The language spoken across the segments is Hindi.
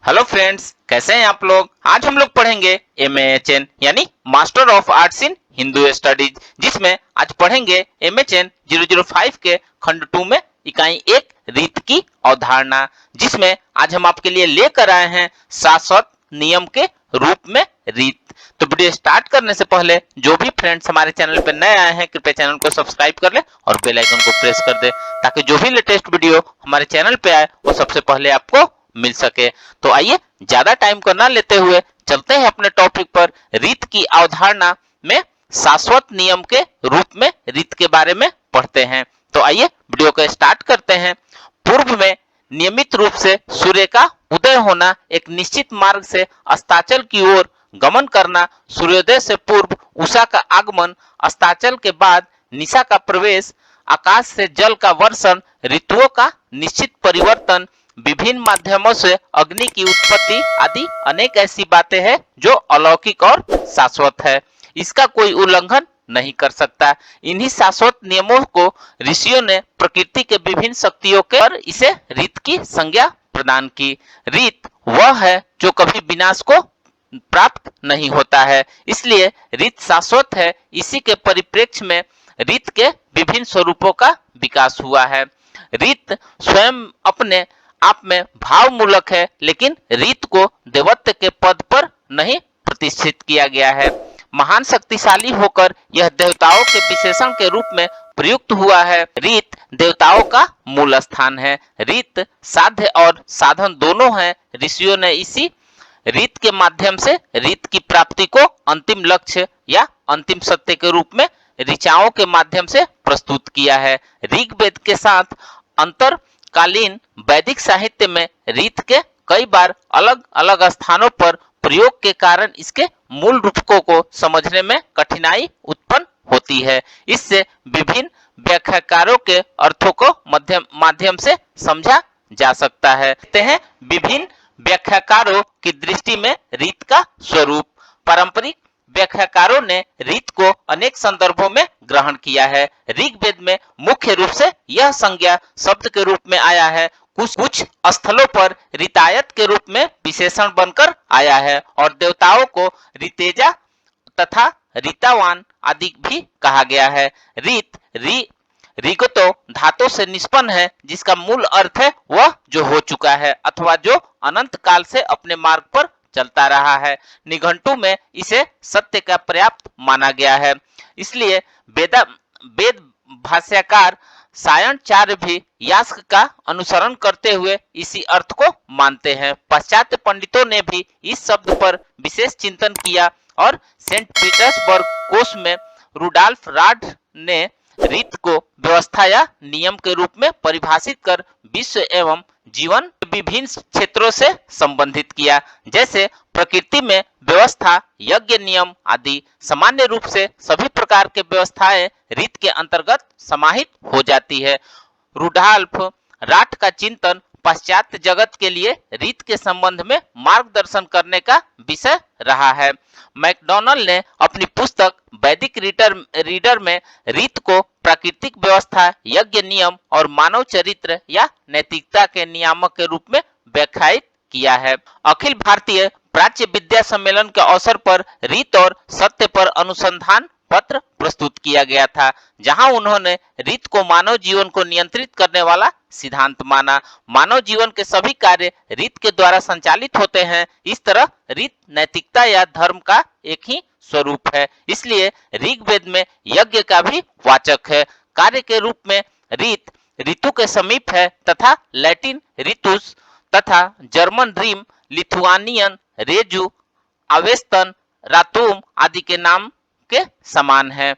हेलो फ्रेंड्स, कैसे हैं आप लोग। आज हम लोग पढ़ेंगे MAHN यानी master of arts in Hindu studies, जिसमें आज पढ़ेंगे MHN 005 के खंड 2 में इकाई 1 रीत की अवधारणा, जिसमें आज हम आपके लिए लेकर आए हैं शाश्वत नियम के रूप में रीत। तो वीडियो स्टार्ट करने से पहले जो भी फ्रेंड्स हमारे चैनल पर नए आए हैं, कृपया चैनल को सब्सक्राइब कर ले और बेल आइकन को प्रेस कर दे, ताकि जो भी लेटेस्ट वीडियो हमारे चैनल पे आए वो सबसे पहले आपको मिल सके। तो आइए ज्यादा टाइम को ना लेते हुए चलते हैं अपने टॉपिक पर। रीत की अवधारणा में शाश्वत नियम के रूप में रीत के बारे में पढ़ते हैं। तो आइए वीडियो को स्टार्ट करते हैं। पूर्व में नियमित रूप से सूर्य का उदय होना, एक निश्चित मार्ग से अस्ताचल की ओर गमन करना, सूर्योदय से पूर्व उषा का आगमन, अस्ताचल के बाद निशा का प्रवेश, आकाश से जल का वर्षण, ऋतुओं का निश्चित परिवर्तन, विभिन्न माध्यमों से अग्नि की उत्पत्ति आदि अनेक ऐसी बातें हैं जो अलौकिक और शाश्वत है। इसका कोई उल्लंघन नहीं कर सकता। इन्हीं शाश्वत नियमों को ऋषियों ने प्रकृति के विभिन्न शक्तियों के पर इसे रीत की संज्ञा प्रदान की। रीत वह है जो कभी विनाश को प्राप्त नहीं होता है, इसलिए रीत शाश्वत है। इसी के परिप्रेक्ष्य में रीत के विभिन्न स्वरूपों का विकास हुआ है। रीत स्वयं अपने आप में भाव मूलक है, लेकिन रीत को देवत्व के पद पर नहीं प्रतिष्ठित किया गया है। महान शक्तिशाली होकर यह देवताओं के विशेषण के रूप में प्रयुक्त हुआ है। रीत देवताओं का मूल स्थान है। रीत साध्य और साधन दोनों है। ऋषियों ने इसी रीत के माध्यम से रीत की प्राप्ति को अंतिम लक्ष्य या अंतिम सत्य के रूप में ऋचाओं के माध्यम से प्रस्तुत किया है। ऋग्वेद के साथ अंतरकालीन वैदिक साहित्य में रीत के कई बार अलग अलग स्थानों पर प्रयोग के कारण इसके मूल रूपकों को समझने में कठिनाई उत्पन्न होती है। इससे विभिन्न व्याख्याकारों के अर्थों को माध्यम से समझा जा सकता है। विभिन्न व्याख्याकारों की दृष्टि में रीत का स्वरूप। पारंपरिक व्याख्याकारों ने रीत को अनेक संदर्भों में ग्रहण किया है। ऋग्वेद में मुख्य रूप से यह संज्ञा शब्द के रूप में आया है। कुछ स्थलों पर ऋतायत के रूप में विशेषण बनकर आया है और देवताओं को ऋतेजा तथा ऋतावान आदि भी कहा गया है। रीत ऋगतो धातु से निष्पन्न है, जिसका मूल अर्थ है वह जो हो चुका है अथवा जो अनंत काल से अपने मार्ग पर चलता रहा है। निघंटु में इसे सत्य का पर्याप्त माना गया है। इसलिए वेद भाष्यकार सायणाचार्य भी यास्क का अनुसरण करते हुए इसी अर्थ को मानते हैं। पाश्चात्य पंडितों ने भी इस शब्द पर विशेष चिंतन किया और सेंट पीटर्सबर्ग कोश में रुडॉल्फ राड ने रीत को व्यवस्था या नियम के रूप में परिभाषित कर विश्व एवं जीवन के विभिन्न क्षेत्रों से संबंधित किया, जैसे प्रकृति में व्यवस्था, यज्ञ, नियम आदि। सामान्य रूप से सभी प्रकार के व्यवस्थाएं रीत के अंतर्गत समाहित हो जाती है। रुडॉल्फ राठ का चिंतन पाश्चात्य जगत के लिए रीत के संबंध में मार्गदर्शन करने का विषय रहा है। मैकडॉनल्ड ने अपनी पुस्तक वैदिक रीडर में रीत को प्राकृतिक व्यवस्था, यज्ञ, नियम और मानव चरित्र या नैतिकता के नियामक के रूप में व्याख्यायित किया है। अखिल भारतीय प्राच्य विद्या सम्मेलन के अवसर पर रीत और सत्य पर अनुसंधान पत्र प्रस्तुत किया गया था, जहां उन्होंने रीत को मानव जीवन को नियंत्रित करने वाला सिद्धांत माना। मानव जीवन के सभी कार्य रीत के द्वारा संचालित होते हैं। इस तरह रीत नैतिकता या धर्म का एक ही स्वरूप है। इसलिए ऋग्वेद में यज्ञ का भी वाचक है। कार्य के रूप में रीत ऋतु के समीप है तथा लैटिन ऋतुस तथा जर्मन रीम, लिथुआनियन रेजु, अवेस्तन, रातुम आदि के नाम के समान है।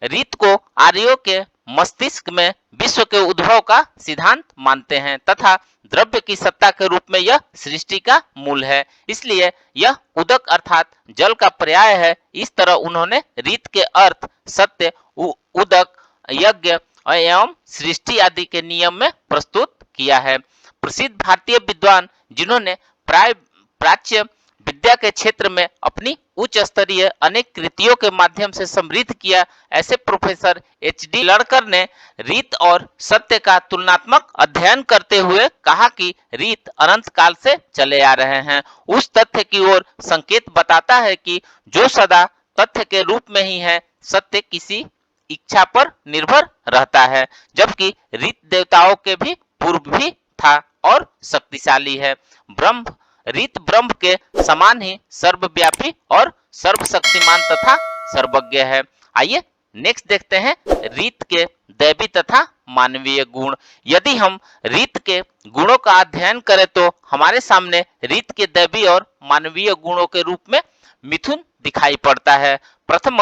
रीत को आर्यों के मस्तिष्क में विश्व के उद्भव का सिद्धांत मानते हैं तथा द्रव्य की सत्ता के रूप में यह सृष्टि का मूल है। इसलिए यह उदक अर्थात जल का पर्याय है। इस तरह उन्होंने रीत के अर्थ सत्य, उदक, यज्ञ एवं सृष्टि आदि के नियम में प्रस्तुत किया है। प्रसिद्ध भारतीय विद्वान जिन्होंने प्राच्य विद्या के क्षेत्र में अपनी उच्च स्तरीय अनेक कृतियों के माध्यम से समृद्ध किया। ऐसे प्रोफेसर एच.डी. लड़कर ने रीत और सत्य का तुलनात्मक अध्ययन करते हुए कहा कि रीत अनंत काल से चले आ रहे हैं उस तथ्य की ओर संकेत बताता है कि जो सदा तथ्य के रूप में ही है, सत्य किसी इच्छा पर निर्भर रहता है, जबकि रीत देवताओं के भी पूर्व भी था और शक्तिशाली है। ब्रह्म रीत ब्रह्म के समान ही सर्वव्यापी और सर्वशक्तिमान तथा सर्वज्ञ है। आइए नेक्स्ट देखते हैं रीत के दैवी तथा मानवीय गुण। यदि हम रीत के गुणों का अध्ययन करें तो हमारे सामने रीत के दैवी और मानवीय गुणों के रूप में मिथुन दिखाई पड़ता है। प्रथम,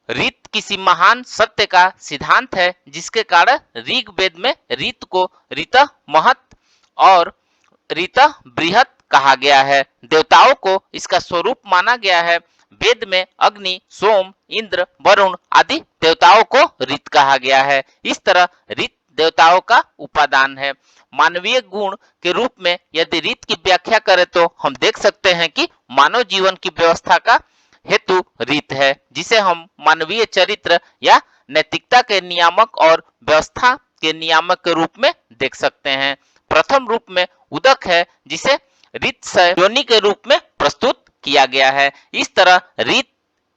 रीत किसी महान सत्य का सिद्धांत है जिसके कारण ऋग्वेद में रीत को रीतः महत् और रीतः बृहत् कहा गया है। देवताओं को इसका स्वरूप माना गया है। वेद में अग्नि, सोम, इंद्र, वरुण आदि देवताओं को रीत कहा गया है। इस तरह रीत देवताओं का उपादान है। मानवीय गुण के रूप में यदि रीत की व्याख्या करें तो हम देख सकते हैं कि मानव जीवन की व्यवस्था का हेतु रीत है, जिसे हम मानवीय चरित्र या नैतिकता के नियामक और व्यवस्था के नियामक के रूप में देख सकते हैं। प्रथम रूप में उदक है, जिसे रीत से योनि के रूप में प्रस्तुत किया गया है। इस तरह रीत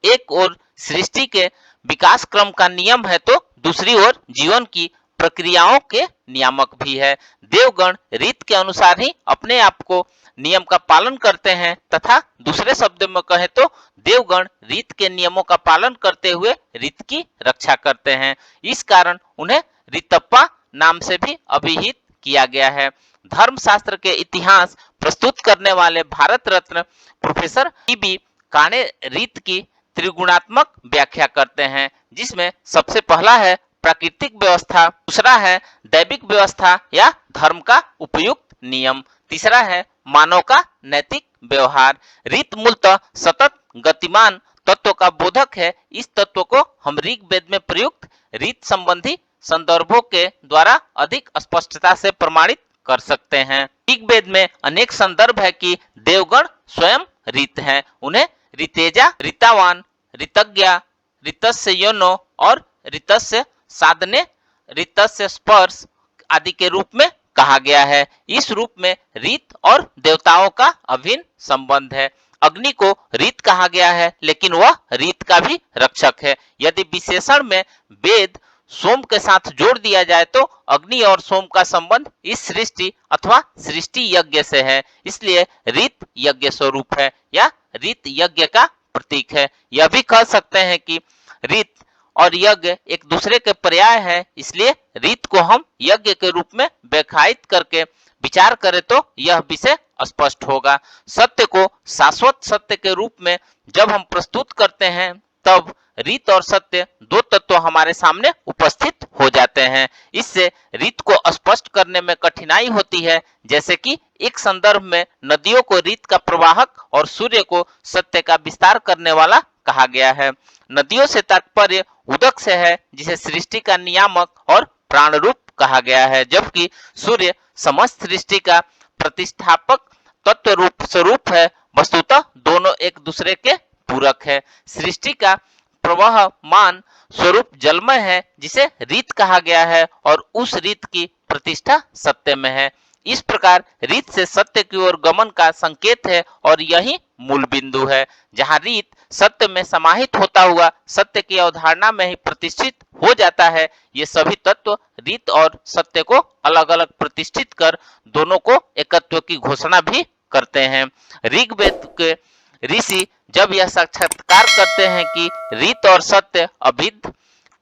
एक ओर सृष्टि के विकास क्रम का नियम है तो दूसरी ओर जीवन की प्रक्रियाओं के नियामक भी है। देवगण रीत के अनुसार ही अपने आप को नियम का पालन करते हैं तथा दूसरे शब्दों में कहें तो देवगण रीत के नियमों का पालन करते हुए रीत की रक्षा करते हैं। इस कारण उन्हें रीतप्पा नाम से भी अभिहित किया गया है। धर्मशास्त्र के इतिहास प्रस्तुत करने वाले भारत रत्न प्रोफेसर टी.बी. काणे रीत की त्रिगुणात्मक व्याख्या करते हैं, जिसमें सबसे पहला है प्राकृतिक व्यवस्था, दूसरा है दैविक व्यवस्था या धर्म का उपयुक्त नियम, तीसरा है मानव का नैतिक व्यवहार। रीत मूलतः सतत गतिमान तत्व का बोधक है। इस तत्व को हम ऋग्वेद में प्रयुक्त रीत संबंधी संदर्भों के द्वारा अधिक स्पष्टता से प्रमाणित कर सकते हैं। ऋग्वेद में अनेक संदर्भ है कि देवगण स्वयं रीत हैं। उन्हें ऋतेजा, ऋतावान, ऋतज्ञा, ऋतस्य योनो और ऋतस्य साधने, ऋतस्य स्पर्श आदि के रूप में कहा गया है। इस रूप में रीत और देवताओं का अभिन्न संबंध है। अग्नि को रीत कहा गया है, लेकिन वह रीत का भी रक्षक है। यदि विशेषण में वेद सोम के साथ जोड़ दिया जाए तो अग्नि और सोम का संबंध इस सृष्टि अथवा सृष्टि यज्ञ से है, इसलिए रीत यज्ञ स्वरूप है या रीत यज्ञ का प्रतीक है। यह भी कह सकते हैं कि रीत और यज्ञ एक दूसरे के पर्याय है, इसलिए रीत को हम यज्ञ के रूप में व्याख्यायित करके विचार करें तो यह विषय स्पष्ट होगा। सत्य को शाश्वत सत्य के रूप में जब हम प्रस्तुत करते हैं तब रीत और सत्य दो तत्व हमारे सामने उपस्थित हो जाते हैं। इससे रीत को स्पष्ट करने में कठिनाई होती है, जैसे कि एक संदर्भ में नदियों को रीत का प्रवाहक और सूर्य को सत्य का विस्तार करने वाला कहा गया है। नदियों से तात्पर्य उदक से है, जिसे सृष्टि का नियामक और प्राण रूप कहा गया है, जबकि सूर्य समस्त सृष्टि का प्रतिष्ठापक तत्व रूप स्वरूप है। वस्तुतः दोनों एक दूसरे के पूरक है। सृष्टि का प्रवाहमान स्वरूप जलमय है, जिसे रीत कहा गया है, और उस रीत की प्रतिष्ठा सत्य में है। इस प्रकार रीत से सत्य की ओर गमन का संकेत है और यही मूल बिंदु है। जहाँ रीत सत्य में समाहित होता हुआ सत्य की अवधारणा में ही प्रतिष्ठित हो जाता है, ये सभी तत्व रीत और सत्य को अलग अलग प्रतिष्ठित कर दोनों को एकत्व की घोषणा भी करते हैं। ऋग्वेद के ऋषि जब यह साक्षात्कार करते हैं कि रीत और सत्य अभिन्न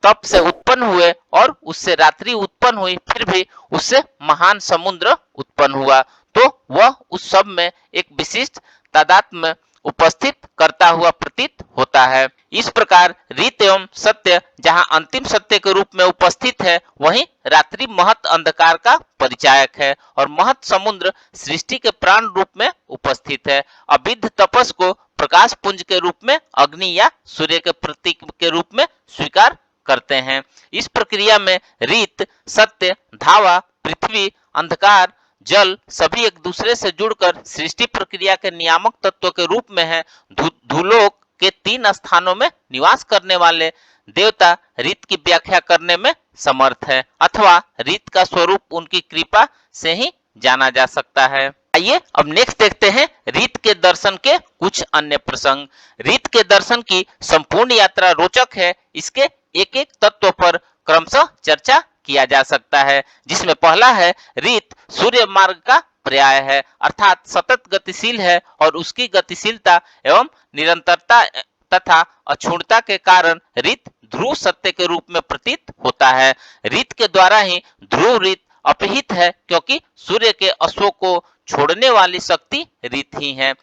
तप से उत्पन्न हुए और उससे रात्रि उत्पन्न हुई, फिर भी उससे महान समुद्र उत्पन्न हुआ, तो वह उस सब में एक विशिष्ट तादात्म्य उपस्थित करता हुआ प्रतीत होता है। इस प्रकार रीत एवं सत्य जहाँ अंतिम सत्य के रूप में उपस्थित है, वहीं रात्रि महत अंधकार का परिचायक है और महत समुद्र सृष्टि के प्राण रूप में उपस्थित है। अविद्ध तपस को प्रकाश पुंज के रूप में अग्नि या सूर्य के प्रतीक के रूप में स्वीकार करते हैं। इस प्रक्रिया में रीत, सत्य, धावा, पृथ्वी, अंधकार, जल सभी एक दूसरे से जुड़कर सृष्टि प्रक्रिया के नियामक तत्व के रूप में है। भूलोक के 3 स्थानों में निवास करने वाले देवता रीत की व्याख्या करने में समर्थ है, अथवा रीत का स्वरूप उनकी कृपा से ही जाना जा सकता है। आइए अब नेक्स्ट देखते हैं रीत के दर्शन के कुछ अन्य प्रसंग। रीत के दर्शन की संपूर्ण यात्रा रोचक है। इसके एक एक तत्व पर क्रमशः चर्चा किया जा सकता है, जिसमें पहला है रीत सूर्य मार्ग का पर्याय है, अर्थात सतत गतिशील है और उसकी गतिशीलता एवं निरंतरता तथा अक्षुण्णता के कारण रीत ध्रुव सत्य के रूप में प्रतीत होता है। रीत के द्वारा ही ध्रुव रीत अपहित है, क्योंकि सूर्य के अश्वों को छोड़ने वाली शक्ति रीत ही है।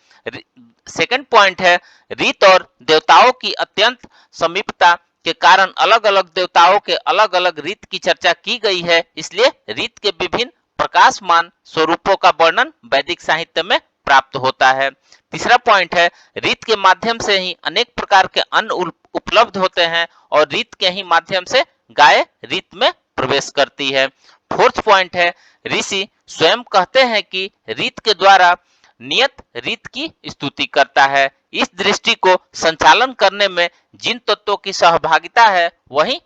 सेकंड पॉइंट है रीत और देवताओं की अत्यंत समीपता के कारण अलग अलग देवताओं के अलग अलग रीत की चर्चा की गई है, इसलिए रीत के विभिन्न प्रकाशमान स्वरूपों का वर्णन वैदिक साहित्य में प्राप्त होता है। तीसरा पॉइंट है रीत के माध्यम से ही अनेक प्रकार के अन्न उपलब्ध होते हैं और रीत के ही माध्यम से गाय रीत में प्रवेश करती है। फोर्थ पॉइंट है ऋषि स्वयं कहते हैं कि रीत के द्वारा नियत रीत की स्तुति करता है। इस दृष्टि को संचालन करने में जिन तत्वों की सहभागिता है वही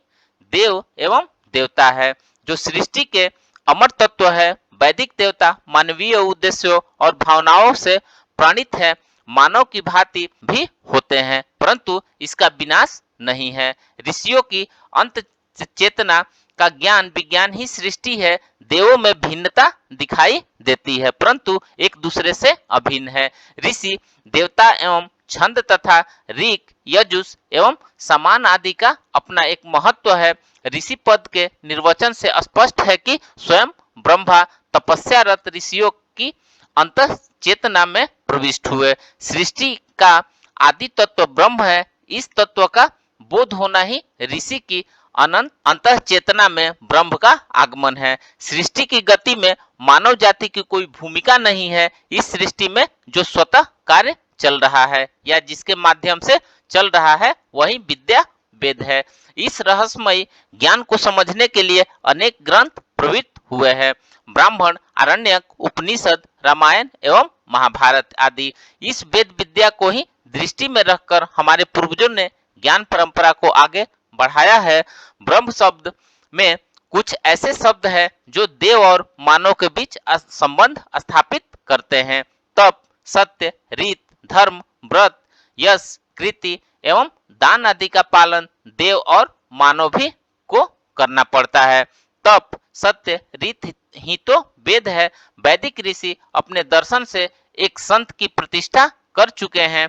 देव एवं देवता है। जो सृष्टि के अमर तत्व है, वैदिक देवता मानवीय उद्देश्यों और भावनाओं से प्रणीत है, मानव की भांति भी होते हैं, परंतु इसका विनाश नहीं है। ऋषियों की अंत चेतना का ज्ञान विज्ञान ही सृष्टि है। देवों में भिन्नता दिखाई देती है, परंतु एक दूसरे से अभिन्न है। ऋषि देवता एवं छंद तथा ऋक यजुस एवं समान आदि का अपना एक महत्व है। ऋषि पद के निर्वचन से स्पष्ट है कि स्वयं ब्रह्मा तपस्यारत ऋषियों की अंत चेतना में प्रविष्ट हुए। सृष्टि का आदि तत्व ब्रह्म है। इस तत्व का बोध होना ही ऋषि की अनंत अंत चेतना में ब्रह्म का आगमन है। सृष्टि की गति में मानव जाति की कोई भूमिका नहीं है। इस सृष्टि में जो स्वतः कार्य चल रहा है या जिसके माध्यम से चल रहा है वही विद्या वेद है। इस रहस्यमयी ज्ञान को समझने के लिए अनेक ग्रंथ प्रवृत्त हुए हैं। ब्राह्मण, आरण्यक, उपनिषद, रामायण एवं महाभारत आदि। इस वेद विद्या को ही दृष्टि में रखकर हमारे पूर्वजों ने ज्ञान परंपरा को आगे बढ़ाया है। ब्रह्म शब्द में कुछ ऐसे शब्द हैं जो देव और मानव के बीच संबंध स्थापित करते हैं। तप, सत्य, रीत, धर्म, व्रत, यश, कृति एवं दान आदि का पालन देव और मानव भी को करना पड़ता है। तप, सत्य, रीत ही तो वेद है। वैदिक ऋषि अपने दर्शन से एक संत की प्रतिष्ठा कर चुके हैं।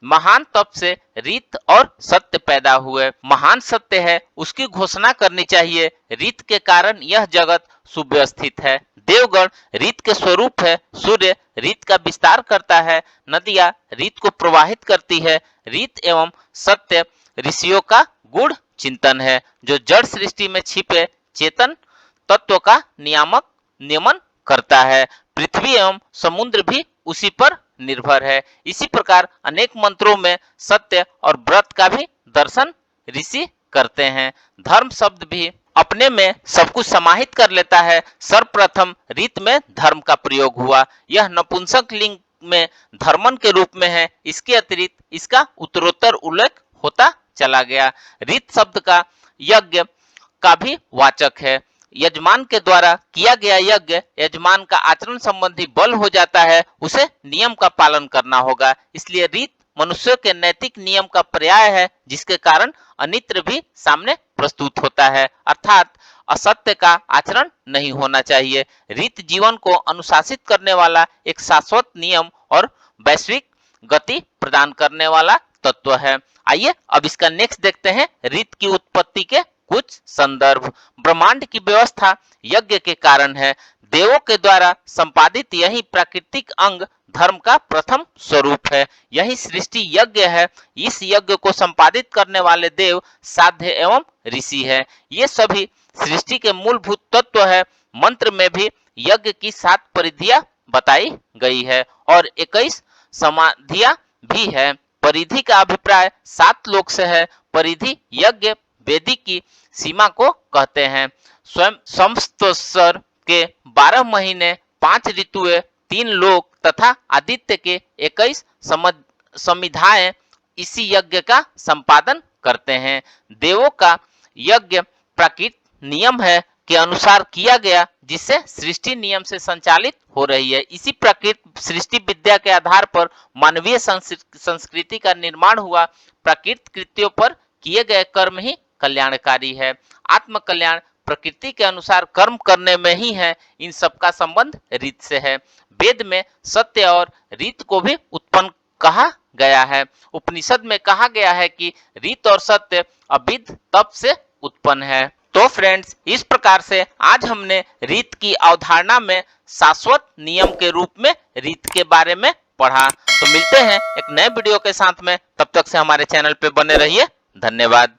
महान तप से रीत और सत्य पैदा हुए। महान सत्य है, उसकी घोषणा करनी चाहिए। रीत के कारण यह जगत सुव्यवस्थित है। देवगण रीत के स्वरूप है। सूर्य रीत का विस्तार करता है। नदियां रीत को प्रवाहित करती है। रीत एवं सत्य ऋषियों का गूढ़ चिंतन है, जो जड़ सृष्टि में छिपे चेतन तत्व का नियमन करता है। पृथ्वी एवं समुद्र भी उसी पर निर्भर है। इसी प्रकार अनेक मंत्रों में सत्य और व्रत का भी दर्शन ऋषि करते हैं। धर्म शब्द भी अपने में सब कुछ समाहित कर लेता है। सर्वप्रथम रीत में धर्म का प्रयोग हुआ। यह नपुंसक लिंग में धर्मन के रूप में है। इसके अतिरिक्त इसका उत्तरोत्तर उल्लेख होता चला गया। रीत शब्द का यज्ञ का भी वाचक है। यजमान के द्वारा किया गया यज्ञ यजमान का आचरण संबंधी बल हो जाता है। उसे नियम का पालन करना होगा। इसलिए रीत मनुष्यों के नैतिक नियम का पर्याय है, जिसके कारण अनित्र भी सामने प्रस्तुत होता है, अर्थात असत्य का आचरण नहीं होना चाहिए। रीत जीवन को अनुशासित करने वाला एक शाश्वत नियम और वैश्विक गति प्रदान करने वाला तत्व है। आइए अब इसका नेक्स्ट देखते हैं रीत की उत्पत्ति के कुछ संदर्भ। ब्रह्मांड की व्यवस्था यज्ञ के कारण है। देवों के द्वारा संपादित यही प्राकृतिक अंग धर्म का प्रथम स्वरूप है। यही सृष्टि यज्ञ है। इस यज्ञ को संपादित करने वाले देव साध्य एवं ऋषि है। ये सभी सृष्टि के मूलभूत तत्व है। मंत्र में भी यज्ञ की 7 परिधियां बताई गई है और 21 समाधियां भी है। परिधि का अभिप्राय 7 लोक से है। परिधि यज्ञ वेदी की सीमा को कहते हैं। स्वयं संवत्सर के 12 महीने 5 ऋतुएं, 3 लोक तथा आदित्य के 21 समिधाएं इसी यज्ञ का संपादन करते हैं। देवों का यज्ञ प्राकृत नियम है के अनुसार किया गया, जिससे सृष्टि नियम से संचालित हो रही है। इसी प्राकृत सृष्टि विद्या के आधार पर मानवीय संस्कृति का निर्माण हुआ। प्राकृत कृत्यों पर किए गए कर्म ही कल्याणकारी है। आत्म कल्याण प्रकृति के अनुसार कर्म करने में ही है। इन सबका संबंध रीत से है। वेद में सत्य और रीत को भी उत्पन्न कहा गया है। उपनिषद में कहा गया है कि रीत और सत्य अविद तप से उत्पन्न है। तो फ्रेंड्स, इस प्रकार से आज हमने रीत की अवधारणा में शाश्वत नियम के रूप में रीत के बारे में पढ़ा। तो मिलते हैं एक नए वीडियो के साथ में, तब तक से हमारे चैनल पे बने रहिए। धन्यवाद।